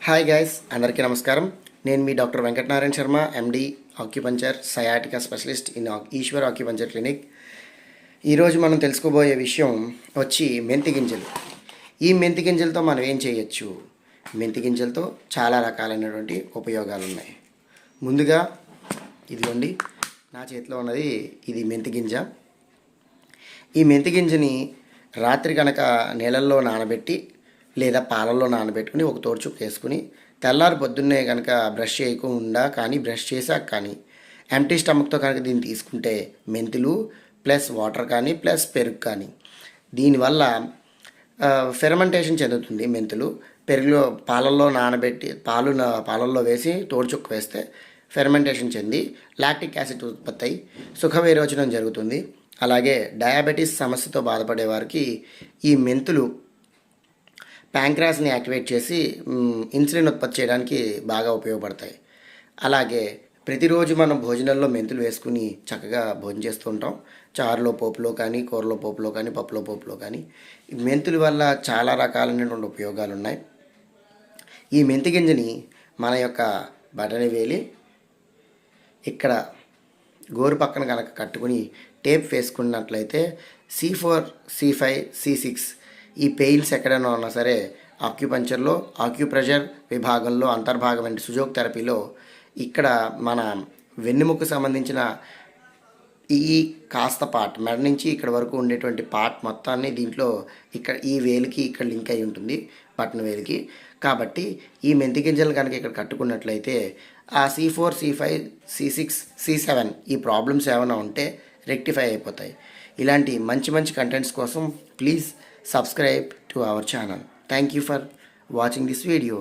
Hi guys, అందరికీ నమస్కారం. నేను మీ doctor Venkatanarayana Sharma, MD, acupuncture sciatica specialist in Eshwar acupuncture clinic. ఈరోజు మనం తెలుసుకోబోయే విషయం వచ్చి మెంతి గింజలు. ఈ మెంతి గింజలతో మనం ఏం చేయొచ్చు? మెంతి గింజలతో చాలా రకాలైనటువంటి ఉపయోగాలు ఉన్నాయి. ముందుగా ఇదిగోండి, నా చేతిలో ఉన్నది ఇది మెంతి గింజ. ఈ మెంతి గింజని రాత్రి కనుక నీళ్ళల్లో నానబెట్టి లేదా పాలల్లో నానబెట్టుకుని ఒక తోడుచుక్క వేసుకుని తెల్లారి పొద్దున్నే కనుక బ్రష్ చేయకుండా కానీ బ్రష్ చేశాక కానీ ఎంటీ స్టమక్తో కనుక దీన్ని తీసుకుంటే మెంతులు ప్లస్ వాటర్ కానీ ప్లస్ పెరుగు కానీ దీనివల్ల ఫెర్మెంటేషన్ చెందుతుంది. మెంతులు పెరుగులో పాలల్లో నానబెట్టి పాలల్లో వేసి తోడుచుక్క వేస్తే ఫెర్మెంటేషన్ చెంది లాక్టిక్ యాసిడ్ ఉత్పత్తి అయి సుఖ విరోచనం జరుగుతుంది. అలాగే డయాబెటీస్ సమస్యతో బాధపడే వారికి ఈ మెంతులు ప్యాంక్రాస్ని యాక్టివేట్ చేసి ఇన్సులిన్ ఉత్పత్తి చేయడానికి బాగా ఉపయోగపడతాయి. అలాగే ప్రతిరోజు మనం భోజనంలో మెంతులు వేసుకుని చక్కగా భోజనం చేస్తూ ఉంటాం. చారులో పోపులో కానీ, కూరలో పోపులో కానీ, పప్పులో పోపులో కానీ. మెంతుల వల్ల చాలా రకాలైనటువంటి ఉపయోగాలు ఉన్నాయి. ఈ మెంతి గింజని మన యొక్క బటని వేలి ఇక్కడ గోరు పక్కన కనుక కట్టుకుని టేప్ వేసుకున్నట్లయితే C4, C5, C6 ఈ పెయిన్స్ ఎక్కడైనా ఉన్నా సరే ఆక్యుపంచర్లో, ఆక్యుప్రెషర్ విభాగంలో అంతర్భాగమైన సుజోక్ థెరపీలో ఇక్కడ మన వెన్నెముకు సంబంధించిన ఈ కాస్త పార్ట్ మెడ నుంచి ఇక్కడ వరకు ఉండేటువంటి పార్ట్ మొత్తాన్ని దీంట్లో ఇక్కడ ఈ వేలికి ఇక్కడ లింక్ అయి ఉంటుంది, బటన్ వేలికి. కాబట్టి ఈ మెంతి గింజలు కనుక ఇక్కడ కట్టుకున్నట్లయితే ఆ C4, C5, C6, C7 ఈ ప్రాబ్లమ్స్ ఏమైనా ఉంటే రెక్టిఫై అయిపోతాయి. ఇలాంటి మంచి మంచి కంటెంట్స్ కోసం please subscribe to our channel. Thank you for watching this video.